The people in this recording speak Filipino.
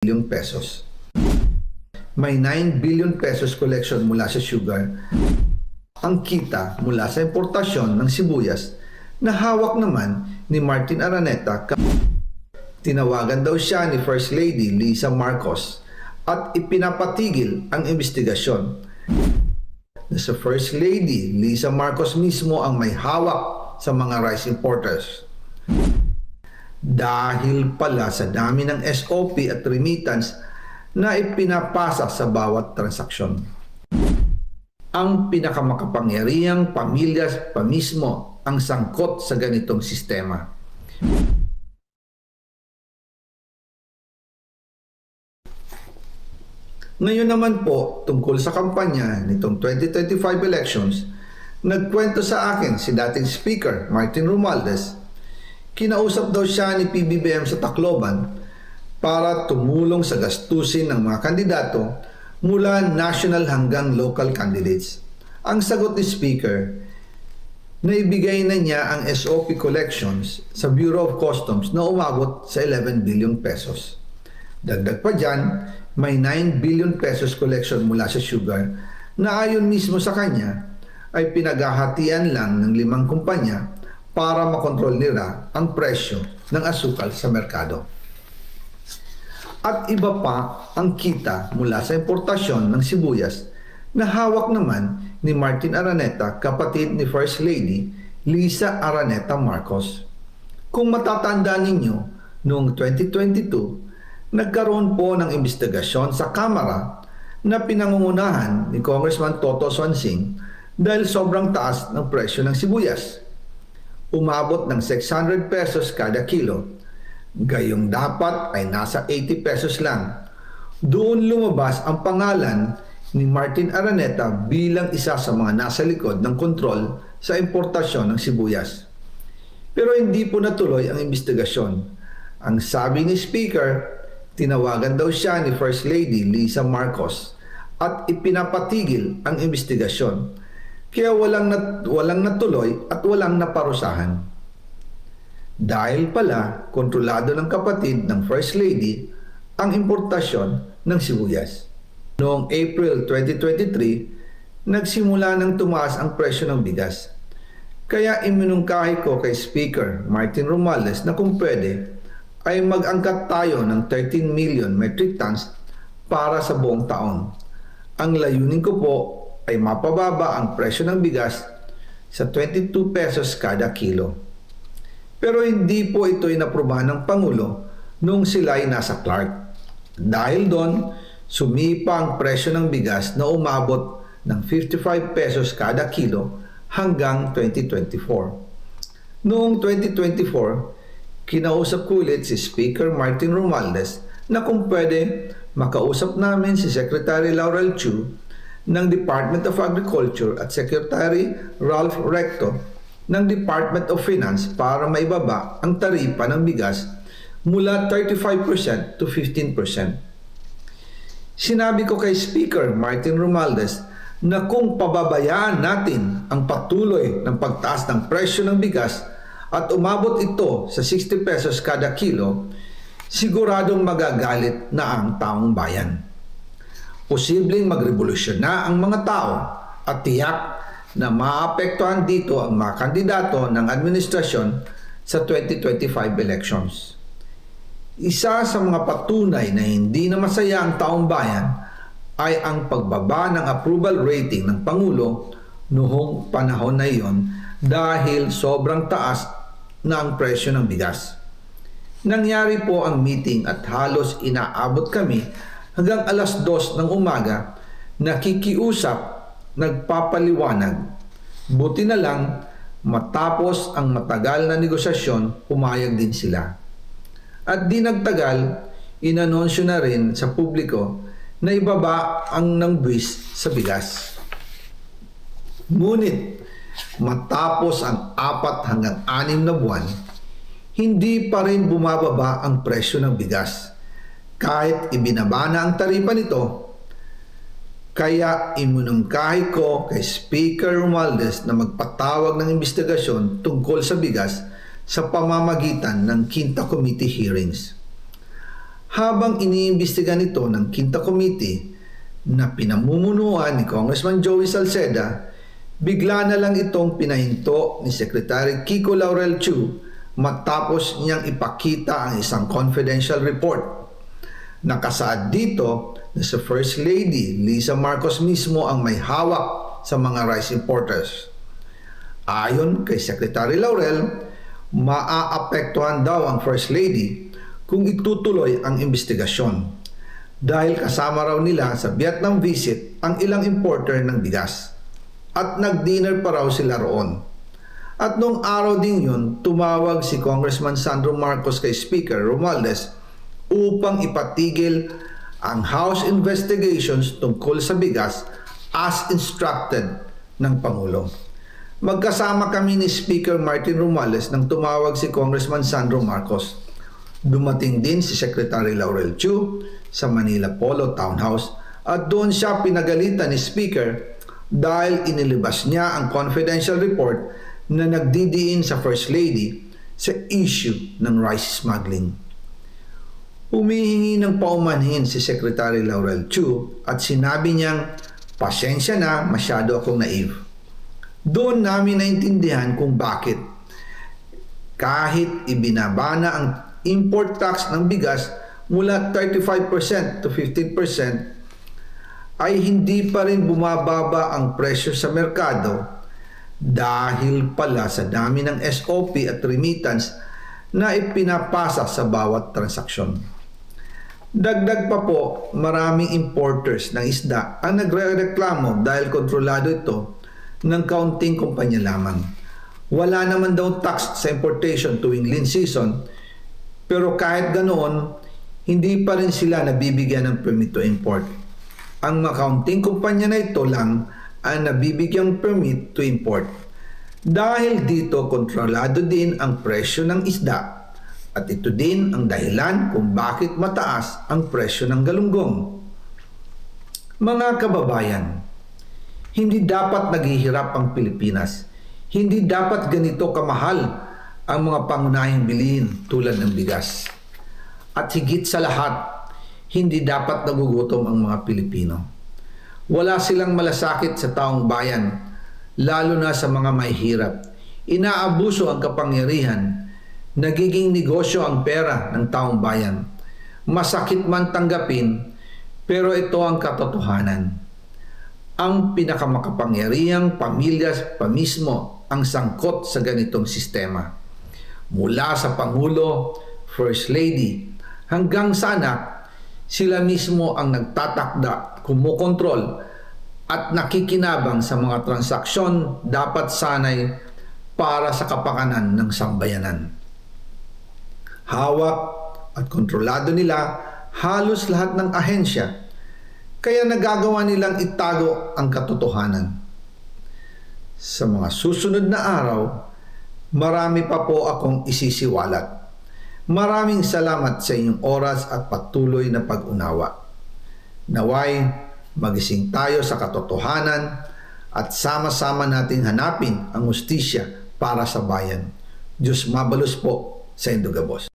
billion pesos. May 9 billion pesos collection mula sa sugar. Ang kita mula sa importasyon ng sibuyas na hawak naman ni Martin Araneta. Tinawagan daw siya ni First Lady Lisa Marcos at ipinapatigil ang investigasyon. Sa First Lady Lisa Marcos mismo ang may hawak sa mga rice importers. Dahil pala sa dami ng SOP at remittance na ipinapasa sa bawat transaksyon. Ang pinakamakapangyarihang pamilya pa mismo ang sangkot sa ganitong sistema. Ngayon naman po, tungkol sa kampanya nitong 2025 elections, nagkwento sa akin si dating Speaker Martin Romualdez. Kinausap daw siya ni PBBM sa Tacloban para tumulong sa gastusin ng mga kandidato mula national hanggang local candidates. Ang sagot ni Speaker, naibigay na niya ang SOP collections sa Bureau of Customs na umabot sa 11 billion pesos. Dagdag pa dyan, may 9 billion pesos collection mula sa sugar na ayon mismo sa kanya ay pinaghahatian lang ng 5 kumpanya para makontrol nila ang presyo ng asukal sa merkado. At iba pa ang kita mula sa importasyon ng sibuyas na hawak naman ni Martin Araneta, kapatid ni First Lady Lisa Araneta Marcos. Kung matatandaan ninyo, noong 2022, nagkaroon po ng investigasyon sa Kamara na pinangungunahan ni Congressman Toto Swansing dahil sobrang taas ng presyo ng sibuyas. Umabot ng 600 pesos kada kilo. Gayong dapat ay nasa 80 pesos lang. Doon lumabas ang pangalan ni Martin Araneta bilang isa sa mga nasa likod ng kontrol sa importasyon ng sibuyas. Pero hindi po natuloy ang investigasyon. Ang sabi ni Speaker, tinawagan daw siya ni First Lady Lisa Marcos at ipinapatigil ang investigasyon. Kaya walang natuloy at walang naparusahan. Dahil pala, kontrolado ng kapatid ng First Lady ang importasyon ng sibuyas. Noong April 2023, nagsimula nang tumaas ang presyo ng bigas. Kaya iminungkahi ko kay Speaker Martin Romualdez na kung pwede, ay mag-angkat tayo ng 13 million metric tons para sa buong taon. Ang layunin ko po ay mapababa ang presyo ng bigas sa 22 pesos kada kilo. Pero hindi po ito inaprubahan ng Pangulo nung sila ay nasa Clark. Dahil doon, sumipa ang presyo ng bigas na umabot ng 55 pesos kada kilo hanggang 2024. Noong 2024, kinausap ko ulit si Speaker Martin Romualdez na kung pwede makausap namin si Secretary Laurel Chu ng Department of Agriculture at Secretary Ralph Recto ng Department of Finance para maibaba ang taripa ng bigas mula 35% to 15%. Sinabi ko kay Speaker Martin Romualdez na kung pababayaan natin ang patuloy ng pagtaas ng presyo ng bigas at umabot ito sa 60 pesos kada kilo, siguradong magagalit na ang taong bayan. Posibleng magrevolusyon na ang mga tao at tiyak na maapektuhan dito ang mga kandidato ng administrasyon sa 2025 elections. Isa sa mga patunay na hindi na masaya ang taong bayan ay ang pagbaba ng approval rating ng Pangulo noong panahon na iyon dahil sobrang taas na ang presyo ng bigas. Nangyari po ang meeting at halos inaabot kami hanggang alas 2 ng umaga, nakikiusap, nagpapaliwanag. Buti na lang, matapos ang matagal na negosasyon, pumayag din sila. At di nagtagal, inanunsyo na rin sa publiko na ibaba ang ng buwis sa bigas. Ngunit, matapos ang 4 hanggang 6 na buwan, hindi pa rin bumababa ang presyo ng bigas. Kahit ibinaba na ang taripa nito, kaya iminungkahi ko kay Speaker Romualdez na magpatawag ng investigasyon tungkol sa bigas sa pamamagitan ng Quinta Committee hearings. Habang iniimbestiga nito ng Quinta Committee na pinamumunuan ni Congressman Joey Salceda, bigla na lang itong pinahinto ni Secretary Kiko Laurel Chu matapos niyang ipakita ang isang confidential report. Nakasaad dito na si First Lady Lisa Marcos mismo ang may hawak sa mga rice importers. Ayon kay Secretary Laurel, maaapektuhan daw ang First Lady kung itutuloy ang investigasyon dahil kasama raw nila sa Vietnam visit ang ilang importer ng bigas at nag-dinner pa raw sila roon. At noong araw din yun, tumawag si Congressman Sandro Marcos kay Speaker Romualdez upang ipatigil ang House investigations tungkol sa bigas as instructed ng Pangulo. Magkasama kami ni Speaker Martin Romualdez nang tumawag si Congressman Sandro Marcos. Dumating din si Secretary Laurel Chu sa Manila Polo Townhouse at doon siya pinagalitan ni Speaker dahil inilabas niya ang confidential report na nagdidiin sa First Lady sa issue ng rice smuggling. Humihingi ng paumanhin si Secretary Laurel Chu at sinabi niyang, "Pasensya na, masyado akong naive." Doon namin naintindihan kung bakit. Kahit ibinaba na ang import tax ng bigas mula 35% to 15%, ay hindi pa rin bumababa ang presyo sa merkado dahil pala sa dami ng SOP at remittance na ipinapasa sa bawat transaksyon. Dagdag pa po, maraming importers ng isda ang nagrereklamo dahil kontrolado ito ng kaunting kumpanya lamang. Wala naman daw tax sa importation tuwing lean season, pero kahit ganoon, hindi pa rin sila nabibigyan ng permit to import. Ang makaunting kumpanya na ito lang ang nabibigyang permit to import. Dahil dito, kontrolado din ang presyo ng isda at ito din ang dahilan kung bakit mataas ang presyo ng galunggong. Mga kababayan, hindi dapat naghihirap ang Pilipinas. Hindi dapat ganito kamahal ang mga pangunahing bilihin tulad ng bigas. At higit sa lahat, hindi dapat nagugutom ang mga Pilipino. Wala silang malasakit sa taong bayan, lalo na sa mga mahihirap. Inaabuso ang kapangyarihan, nagiging negosyo ang pera ng taong bayan. Masakit man tanggapin, pero ito ang katotohanan. Ang pinakamakapangyarihang pamilya pa mismo ang sangkot sa ganitong sistema. Mula sa Pangulo, First Lady, hanggang sa anak, sila mismo ang nagtatakda, kumukontrol, at nakikinabang sa mga transaksyon dapat sanay para sa kapakanan ng sambayanan. Hawak at kontrolado nila halos lahat ng ahensya, kaya nagagawa nilang itago ang katotohanan. Sa mga susunod na araw, marami pa po akong isisiwalat. Maraming salamat sa inyong oras at patuloy na pag-unawa. Naway, magising tayo sa katotohanan at sama-sama nating hanapin ang hustisya para sa bayan. Diyos mabalos po sa Indogabos.